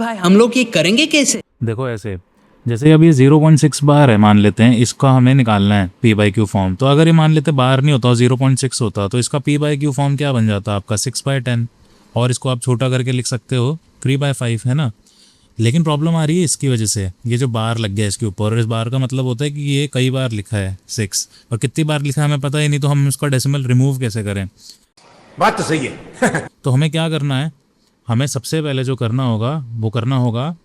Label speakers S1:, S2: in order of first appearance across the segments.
S1: भाई हम लोग ये करेंगे कैसे?
S2: देखो ऐसे, जैसे अब ये 0.6 बार है मान लेते हैं, इसका हमें निकालना है पी बाई क्यू फॉर्म। तो अगर ये मान लेते बार नहीं होता 0.6 होता तो इसका पी बाई क्यू फॉर्म क्या बन जाता आपका 6/10, और इसको आप छोटा करके लिख सकते हो 3/5, है ना। लेकिन प्रॉब्लम आ रही है इसकी वजह से, ये जो बार लग गया इसके ऊपर, और इस बार का मतलब होता है कि ये कई बार लिखा है 6, और कितनी बार लिखा है हमें पता ही नहीं, तो हम उसका डेसिमल रिमूव कैसे करें।
S3: बात तो सही है।
S2: तो हमें क्या करना है, हमें सबसे पहले जो करना होगा वो करना होगा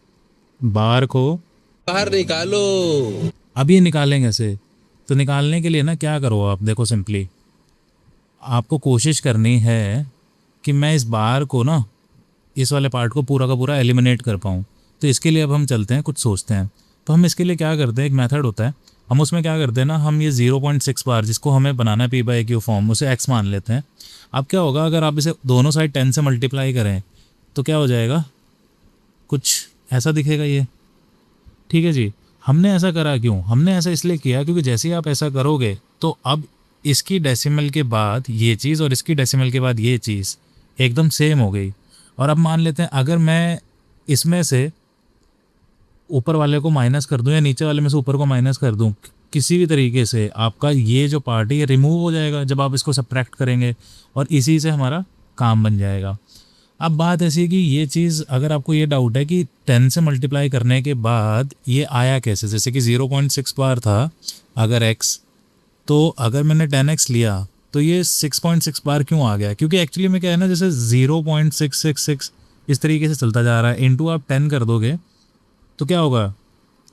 S2: बार को
S1: बाहर निकालो।
S2: अब ये निकालेंगे ऐसे। तो निकालने के लिए ना क्या करो आप, देखो सिंपली आपको कोशिश करनी है कि मैं इस बार को ना, इस वाले पार्ट को पूरा का पूरा एलिमिनेट कर पाऊँ। तो इसके लिए अब हम चलते हैं, कुछ सोचते हैं। तो हम इसके लिए क्या करते हैं, एक मेथड होता है, हम उसमें क्या करते हैं ना, हम ये 0.6 बार जिसको हमें बनाना है पी बाई क्यू फॉर्म, उसे एक्स मान लेते हैं। अब क्या होगा, अगर आप इसे दोनों साइड 10 से मल्टीप्लाई करें तो क्या हो जाएगा, कुछ ऐसा दिखेगा ये। ठीक है जी। हमने ऐसा करा क्यों, हमने ऐसा इसलिए किया क्योंकि जैसे ही आप ऐसा करोगे तो अब इसकी डेसिमल के बाद ये चीज़ और इसकी डेसिमल के बाद ये चीज़ एकदम सेम हो गई। और अब मान लेते हैं अगर मैं इसमें से ऊपर वाले को माइनस कर दूं या नीचे वाले में से ऊपर को माइनस कर दूं, किसी भी तरीके से आपका ये जो पार्ट है ये रिमूव हो जाएगा जब आप इसको सब्ट्रैक्ट करेंगे, और इसी से हमारा काम बन जाएगा। अब बात ऐसी है कि ये चीज़, अगर आपको ये डाउट है कि 10 से मल्टीप्लाई करने के बाद ये आया कैसे, जैसे कि 0.6 बार था अगर x, तो अगर मैंने 10x लिया तो ये 6.6 बार क्यों आ गया, क्योंकि एक्चुअली में क्या है ना, जैसे 0.666 इस तरीके से चलता जा रहा है, इनटू आप 10 कर दोगे तो क्या होगा,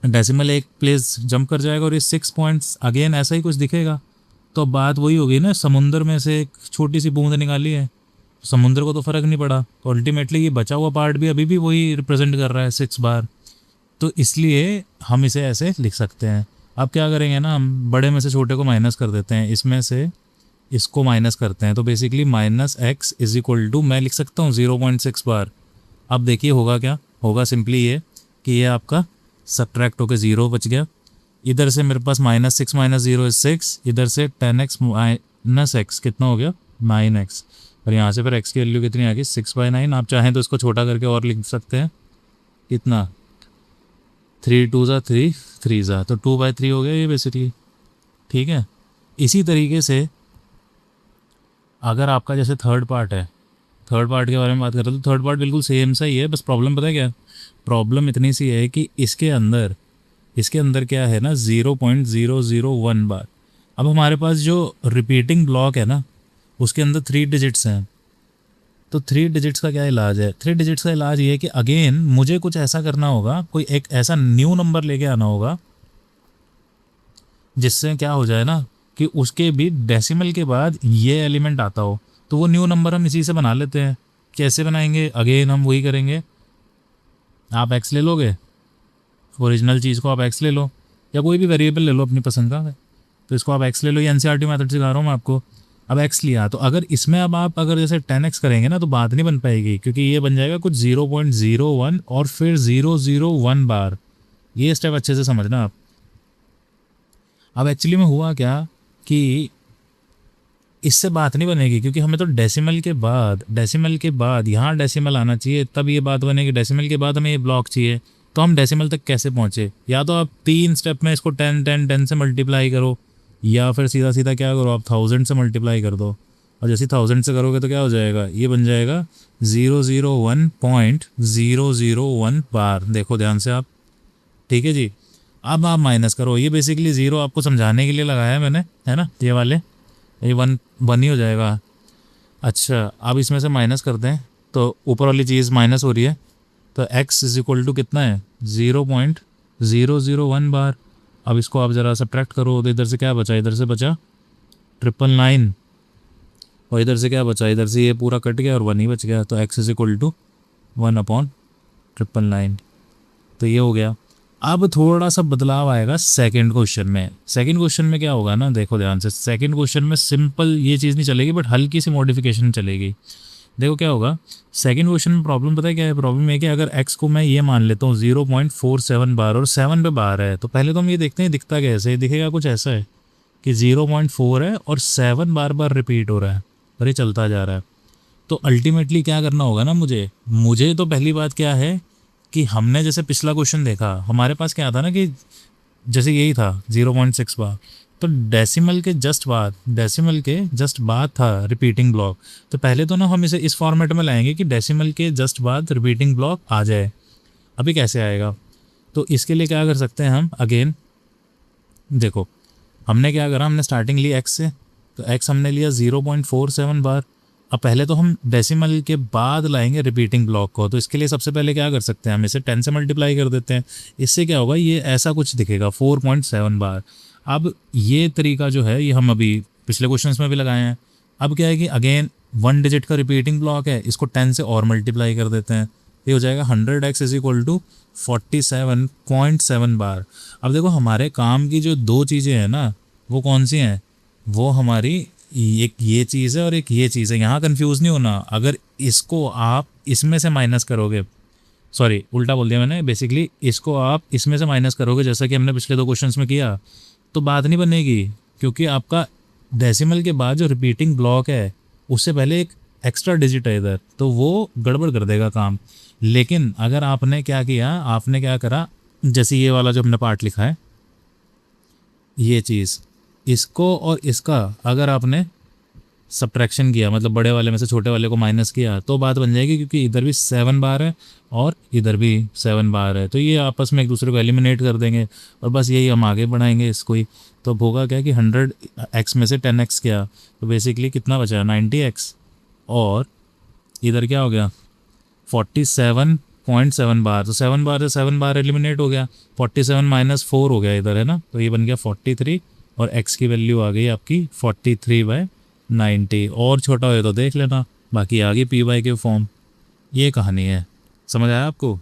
S2: डेसिमल एक प्लेस जंप कर जाएगा और ये 6 पॉइंट्स अगेन ऐसा ही कुछ दिखेगा। तो अब बात वही होगी ना, समुंदर में से एक छोटी सी बूंद निकाली है, समुद्र को तो फ़र्क नहीं पड़ा, तो अल्टीमेटली ये बचा हुआ पार्ट भी अभी भी वही रिप्रेजेंट कर रहा है 6 बार। तो इसलिए हम इसे ऐसे लिख सकते हैं। अब क्या करेंगे ना, हम बड़े में से छोटे को माइनस कर देते हैं, इसमें से इसको माइनस करते हैं, तो basically -x is equal to, मैं लिख सकता हूँ 0.6 बार। अब देखिए होगा क्या, होगा सिंपली ये कि ये आपका सब्ट्रैक्ट होकर 0 बच गया, इधर से मेरे पास -6 - 0 इज 6, इधर से 10x - x कितना हो गया 9x, और यहाँ से फिर x की वैल्यू कितनी आ गई 6/9। आप चाहें तो इसको छोटा करके और लिख सकते हैं, कितना 3 2 ज़ा 3 3 ज़ा, तो 2/3 हो गया ये बेसिकली। ठीक है। इसी तरीके से अगर आपका जैसे थर्ड पार्ट है, थर्ड पार्ट के बारे में बात करें तो थर्ड पार्ट बिल्कुल सेम सा ही है, बस प्रॉब्लम पता है क्या, प्रॉब्लम इतनी सी है कि इसके अंदर क्या है ना 0.001 बार। अब हमारे पास जो रिपीटिंग ब्लॉक है ना उसके अंदर 3 डिजिट्स हैं, तो 3 डिजिट्स का क्या इलाज है, 3 डिजिट्स का इलाज ये है कि अगेन मुझे कुछ ऐसा करना होगा, कोई एक ऐसा न्यू नंबर लेके आना होगा जिससे क्या हो जाए ना कि उसके भी डेसिमल के बाद ये एलिमेंट आता हो। तो वो न्यू नंबर हम इसी से बना लेते हैं। कैसे बनाएंगे, अगेन हम वही करेंगे, आप x ले लोगे, ओरिजिनल चीज़ को आप x ले लो, या कोई भी वेरिएबल ले लो अपनी पसंद का, तो इसको आप x ले लो, ये NCERT मेथड सिखा रहा हूँ मैं आपको। अब x लिया तो अगर इसमें अब आप अगर जैसे 10x करेंगे ना तो बात नहीं बन पाएगी, क्योंकि ये बन जाएगा कुछ 0.01 और फिर 001 बार। ये स्टेप अच्छे से समझना आप। अब एक्चुअली में हुआ क्या कि इससे बात नहीं बनेगी, क्योंकि हमें तो डेसिमल के बाद यहाँ डेसिमल आना चाहिए, तब ये बात बनेगी। डेसिमल के बाद हमें ये ब्लॉक चाहिए, तो हम डेसिमल तक कैसे पहुँचे, या तो आप 3 स्टेप में इसको 10 से मल्टीप्लाई करो, या फिर सीधा सीधा क्या करो, आप 1000 से मल्टीप्लाई कर दो, और जैसे 1000 से करोगे तो क्या हो जाएगा, ये बन जाएगा 001.001 बार। देखो ध्यान से आप, ठीक है जी। अब आप माइनस करो, ये बेसिकली 0 आपको समझाने के लिए लगाया है मैंने, है ना, ये वाले, ये 1 ही हो जाएगा। अच्छा, अब इसमें से माइनस करते हैं तो ऊपर वाली चीज़ माइनस हो रही है, तो x इज इक्वल टू कितना है 0.001 बार। अब इसको आप ज़रा सब्ट्रैक्ट करो, तो इधर से क्या बचा, इधर से बचा 999, और इधर से क्या बचा, इधर से ये पूरा कट गया और 1 ही बच गया, तो x इज इक्वल टू 1/999। तो ये हो गया। अब थोड़ा सा बदलाव आएगा सेकंड क्वेश्चन में। सेकंड क्वेश्चन में क्या होगा ना, देखो ध्यान से, सेकंड क्वेश्चन में सिंपल ये चीज़ नहीं चलेगी, बट हल्की सी मॉडिफिकेशन चलेगी। देखो क्या होगा, सेकंड क्वेश्चन में प्रॉब्लम पता है क्या है, प्रॉब्लम है कि अगर x को मैं ये मान लेता हूँ 0.47 बार और 7 पे बार है, तो पहले तो हम ये देखते हैं दिखता कैसे, दिखेगा कुछ ऐसा है कि 0.4 है और 7 बार बार रिपीट हो रहा है और ये चलता जा रहा है। तो अल्टीमेटली क्या करना होगा ना, मुझे तो पहली बात क्या है कि हमने जैसे पिछला क्वेश्चन देखा, हमारे पास क्या था ना कि जैसे यही था 0.6 बार, तो डेसिमल के जस्ट बाद था रिपीटिंग ब्लॉक। तो पहले तो ना हम इसे इस फॉर्मेट में लाएंगे कि डेसिमल के जस्ट बाद रिपीटिंग ब्लॉक आ जाए। अभी कैसे आएगा, तो इसके लिए क्या कर सकते हैं हम, अगेन देखो हमने क्या करा, हमने स्टार्टिंग ली x से, तो x हमने लिया 0.47 बार। अब पहले तो हम डेसिमल के बाद लाएंगे रिपीटिंग ब्लॉक को, तो इसके लिए सबसे पहले क्या कर सकते हैं, हम इसे 10 से मल्टीप्लाई कर देते हैं। इससे क्या होगा, ये ऐसा कुछ दिखेगा 4.7 बार। अब ये तरीका जो है ये हम अभी पिछले क्वेश्चंस में भी लगाए हैं। अब क्या है कि अगेन 1 डिजिट का रिपीटिंग ब्लॉक है, इसको 10 से और मल्टीप्लाई कर देते हैं, ये हो जाएगा 100x इज इक्वल टू 47.7 बार। अब देखो हमारे काम की जो दो चीज़ें हैं ना, वो कौन सी हैं, वो हमारी एक ये चीज़ है और एक ये चीज़ है। यहाँ कंफ्यूज नहीं होना, अगर इसको आप इसमें से माइनस करोगे, सॉरी उल्टा बोल दिया मैंने, बेसिकली इसको आप इसमें से माइनस करोगे जैसा कि हमने पिछले दो क्वेश्चंस में किया, तो बात नहीं बनेगी, क्योंकि आपका डेसिमल के बाद जो रिपीटिंग ब्लॉक है उससे पहले एक एक्स्ट्रा डिजिट है इधर, तो वो गड़बड़ कर देगा काम। लेकिन अगर आपने क्या किया, आपने क्या करा, जैसे ये वाला जो हमने पार्ट लिखा है, ये चीज़, इसको और इसका अगर आपने सब्ट्रैक्शन किया, मतलब बड़े वाले में से छोटे वाले को माइनस किया, तो बात बन जाएगी, क्योंकि इधर भी 7 बार है और इधर भी 7 बार है, तो ये आपस में एक दूसरे को एलिमिनेट कर देंगे और बस यही हम आगे बढ़ाएंगे इसको ही। तो होगा क्या कि 100x में से 10x किया, तो बेसिकली कितना बचा, 90x, और इधर क्या हो गया 47.7 बार, तो 7 बार से 7 बार एलिमिनेट हो गया, 47 माइनस 4 हो गया इधर, है ना, तो ये बन गया 43 और x की वैल्यू आ गई आपकी 43/90। और छोटा हो तो देख लेना, बाकी आ गई p/q फॉर्म। ये कहानी है, समझ आया आपको।